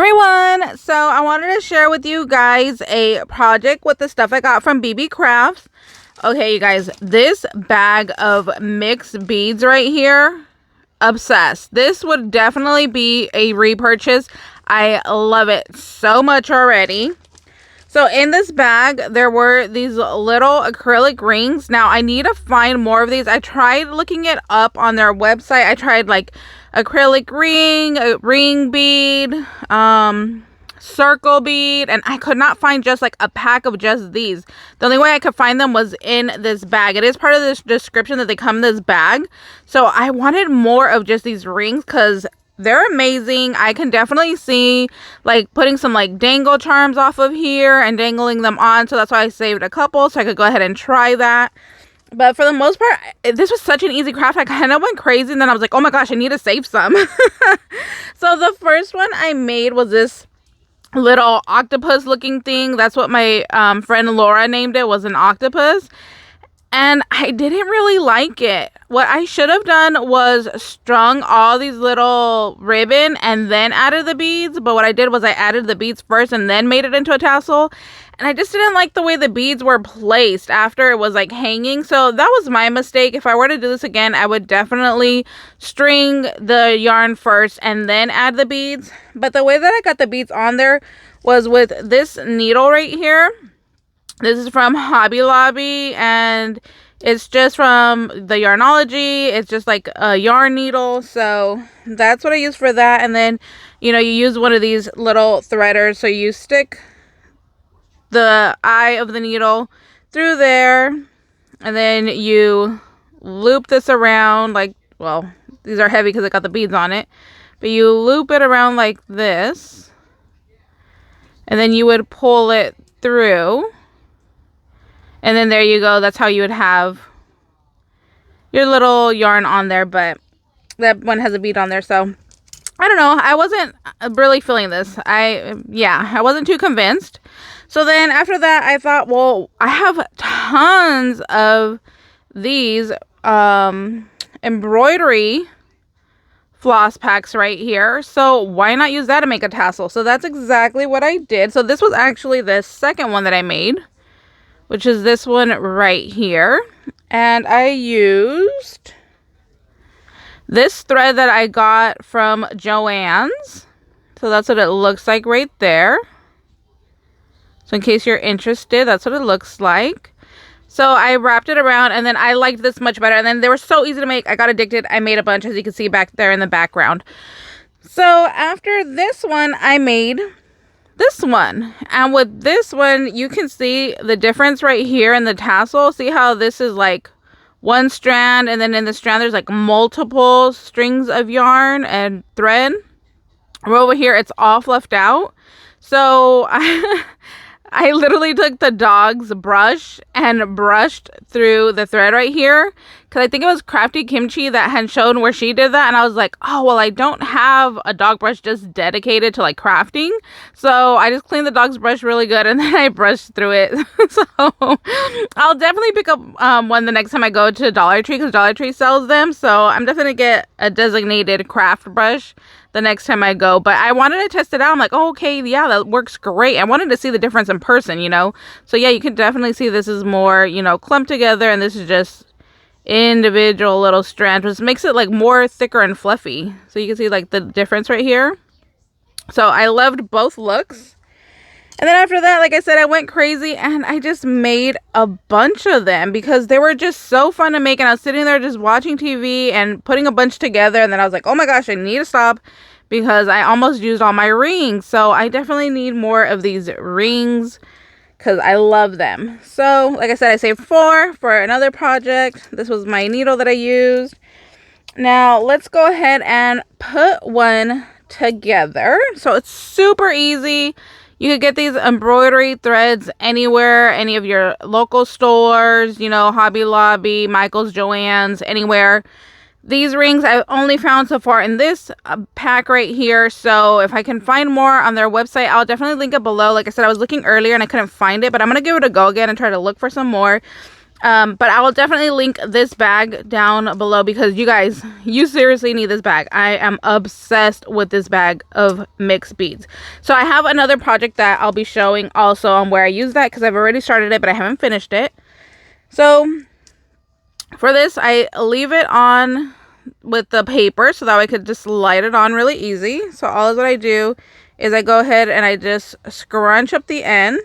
Everyone, so I wanted to share with you guys a project with the stuff I got from BeeBeeCrafts. Okay, you guys, this bag of mixed beads right here, obsessed. This would definitely be a repurchase. I love it so much already. So in this bag, there were these little acrylic rings. Now, I need to find more of these. I tried looking it up on their website. I tried like acrylic ring, a ring bead, circle bead, and I could not find just like a pack of just these. The only way I could find them was in this bag. It is part of this description that they come in this bag. So I wanted more of just these rings because they're amazing. I can definitely see like putting some like dangle charms off of here and dangling them on. So that's why I saved a couple so I could go ahead and try that. But for the most part, this was such an easy craft. I kind of went crazy and then I was like, oh my gosh, I need to save some. So the first one I made was this little octopus looking thing. That's what my friend Laura named it, was an octopus. And I didn't really like it. What I should have done was strung all these little ribbon and then added the beads. But what I did was I added the beads first and then made it into a tassel. And I just didn't like the way the beads were placed after it was like hanging. So that was my mistake. If I were to do this again, I would definitely string the yarn first and then add the beads. But the way that I got the beads on there was with this needle right here. This is from Hobby Lobby, and it's just from the Yarnology. It's just like a yarn needle, so that's what I use for that. And then, you know, you use one of these little threaders, so you stick the eye of the needle through there, and then you loop this around like, well, these are heavy because I got the beads on it, but you loop it around like this, and then you would pull it through. And then there you go. That's how you would have your little yarn on there. But that one has a bead on there. So, I don't know. I wasn't really feeling this. I wasn't too convinced. So then after that, I thought, well, I have tons of these embroidery floss packs right here. So why not use that to make a tassel? So that's exactly what I did. So this was actually the second one that I made, which is this one right here. And I used this thread that I got from Joann's. So that's what it looks like right there. So in case you're interested, that's what it looks like. So I wrapped it around, and then I liked this much better. And then they were so easy to make. I got addicted. I made a bunch, as you can see back there in the background. So after this one, I made this one. And with this one, you can see the difference right here in the tassel. See how this is like one strand, and then in the strand there's like multiple strings of yarn and thread. Over here it's all fluffed out. So I literally took the dog's brush and brushed through the thread right here, because I think it was Crafty Kimchi that had shown where she did that, and I was like, oh well, I don't have a dog brush just dedicated to like crafting, so I just cleaned the dog's brush really good and then I brushed through it. So I'll definitely pick up one the next time I go to Dollar Tree, because Dollar Tree sells them. So I'm definitely gonna get a designated craft brush the next time I go. But I wanted to test it out. I'm like, oh, okay, yeah, that works great. I wanted to see the difference in person, you know. So yeah, you can definitely see this is more, you know, clumped together, and this is just individual little strands, which makes it like more thicker and fluffy. So you can see like the difference right here. So I loved both looks. And then after that, like I said, I went crazy and I just made a bunch of them because they were just so fun to make. And I was sitting there just watching TV and putting a bunch together. And then I was like, oh my gosh, I need to stop because I almost used all my rings. So I definitely need more of these rings because I love them. So like I said, I saved 4 for another project. This was my needle that I used. Now let's go ahead and put one together. So it's super easy. You could get these embroidery threads anywhere, any of your local stores, you know, Hobby Lobby, Michael's, Joann's, anywhere. These rings I've only found so far in this pack right here. So if I can find more on their website, I'll definitely link it below. Like I said, I was looking earlier and I couldn't find it, but I'm going to give it a go again and try to look for some more. But I will definitely link this bag down below because you guys, you seriously need this bag. I am obsessed with this bag of mixed beads. So I have another project that I'll be showing also on where I use that because I've already started it, but I haven't finished it. So for this, I leave it on with the paper so that I could just light it on really easy. So all what I do is I go ahead and I just scrunch up the end,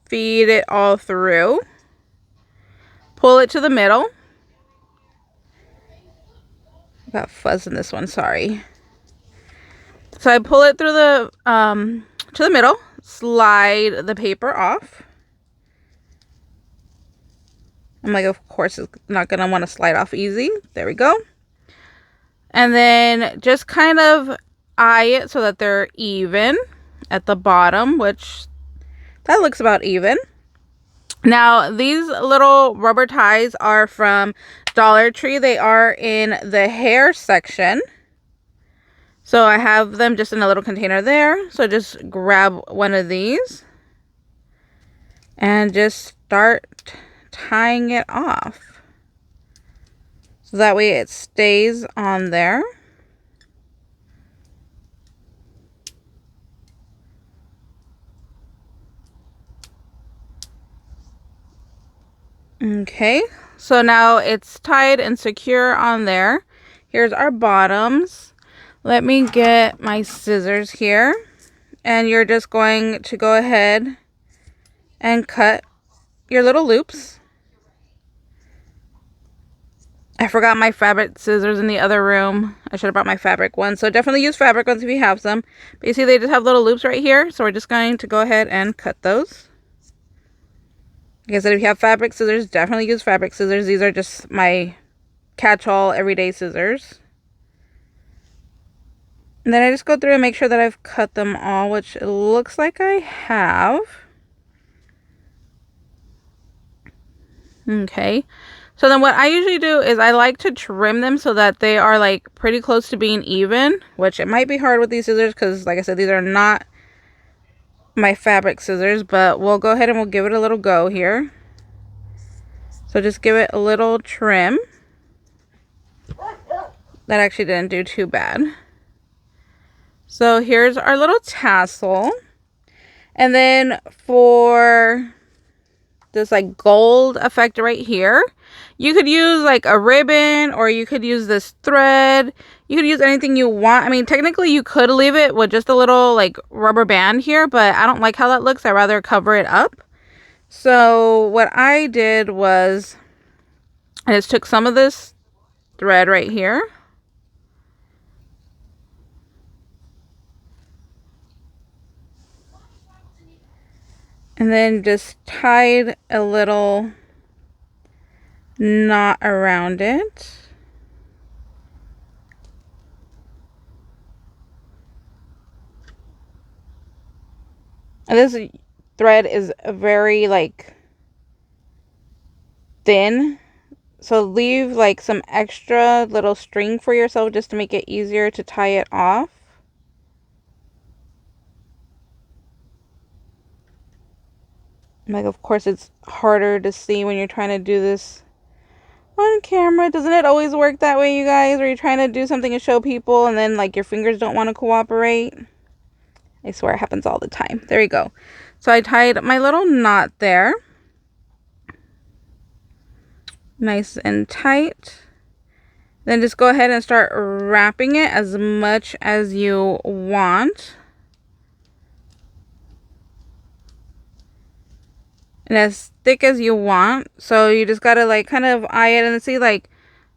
feed it all through, pull it to the middle. Got fuzz in this one, sorry. So I pull it through the to the middle, slide the paper off. I'm like, of course it's not gonna want to slide off easy. There we go. And then just kind of eye it so that they're even at the bottom, which that looks about even. Now these little rubber ties are from Dollar Tree. They are in the hair section. So I have them just in a little container there. So just grab one of these and just start tying it off. So that way it stays on there. Okay, so now it's tied and secure on there. Here's our bottoms. Let me get my scissors here. And you're just going to go ahead and cut your little loops. I forgot my fabric scissors in the other room. I should have brought my fabric ones. So definitely use fabric ones if you have some. But you see they just have little loops right here. So we're just going to go ahead and cut those. Like I said, if you have fabric scissors, definitely use fabric scissors. These are just my catch-all everyday scissors. And then I just go through and make sure that I've cut them all, which it looks like I have. Okay. So then what I usually do is I like to trim them so that they are like pretty close to being even, which it might be hard with these scissors because like I said, these are not my fabric scissors, but we'll go ahead and we'll give it a little go here. So just give it a little trim. That actually didn't do too bad. So here's our little tassel. And then for this like gold effect right here, you could use like a ribbon or you could use this thread. You could use anything you want. I mean, technically you could leave it with just a little like rubber band here, but I don't like how that looks. I'd rather cover it up. So what I did was I just took some of this thread right here. And then just tied a little knot around it. And this thread is very like thin. So leave like some extra little string for yourself just to make it easier to tie it off. Like, of course, it's harder to see when you're trying to do this on camera. Doesn't it always work that way, you guys? Where you're trying to do something to show people and then like your fingers don't want to cooperate? I swear it happens all the time. There you go. So I tied my little knot there. Nice and tight. Then just go ahead and start wrapping it as much as you want. And as thick as you want. So you just gotta like kind of eye it and see, like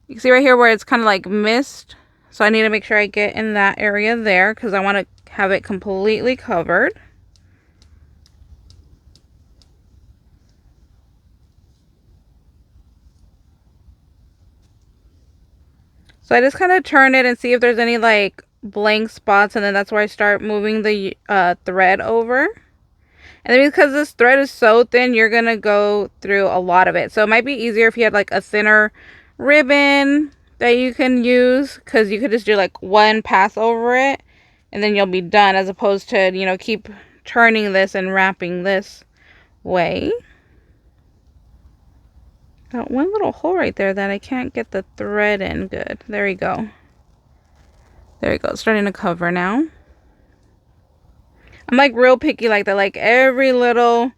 you can see right here where it's kind of like mist. So I need to make sure I get in that area there because I want to have it completely covered. So I just kind of turn it and see if there's any like blank spots, and then that's where I start moving the thread over. And then because this thread is so thin, you're going to go through a lot of it. So it might be easier if you had like a thinner ribbon that you can use, because you could just do like one pass over it and then you'll be done, as opposed to, you know, keep turning this and wrapping this way. Got one little hole right there that I can't get the thread in good. There we go. There we go. It's starting to cover now. I'm like real picky like that. Like every little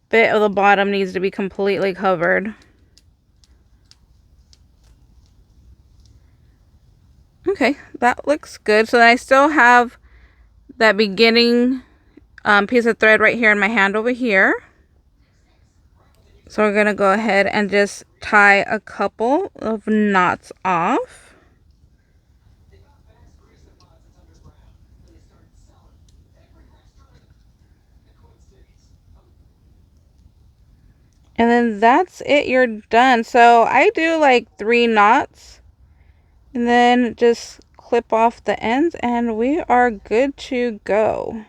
bit of the bottom needs to be completely covered. Okay, that looks good. So then I still have that beginning piece of thread right here in my hand over here. So we're going to go ahead and just tie a couple of knots off. And then that's it, you're done. So I do like 3 knots and then just clip off the ends and we are good to go.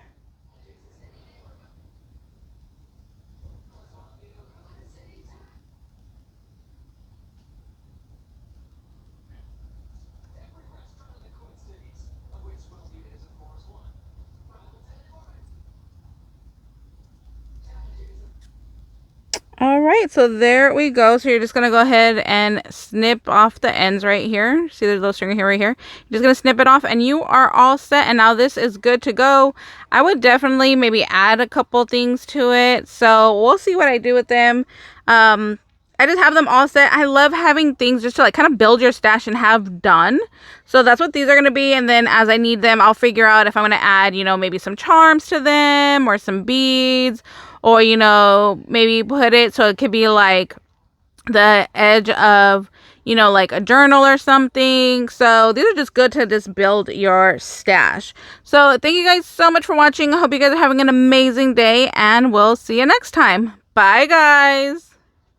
All right, so there we go. So you're just gonna go ahead and snip off the ends right here. See there's a little string here, right here. You're just gonna snip it off and you are all set. And now this is good to go. I would definitely maybe add a couple things to it. So we'll see what I do with them. I just have them all set. I love having things just to like kind of build your stash and have done. So that's what these are going to be. And then as I need them, I'll figure out if I'm going to add, you know, maybe some charms to them or some beads, or, you know, maybe put it so it could be like the edge of, you know, like a journal or something. So these are just good to just build your stash. So thank you guys so much for watching. I hope you guys are having an amazing day and we'll see you next time. Bye guys.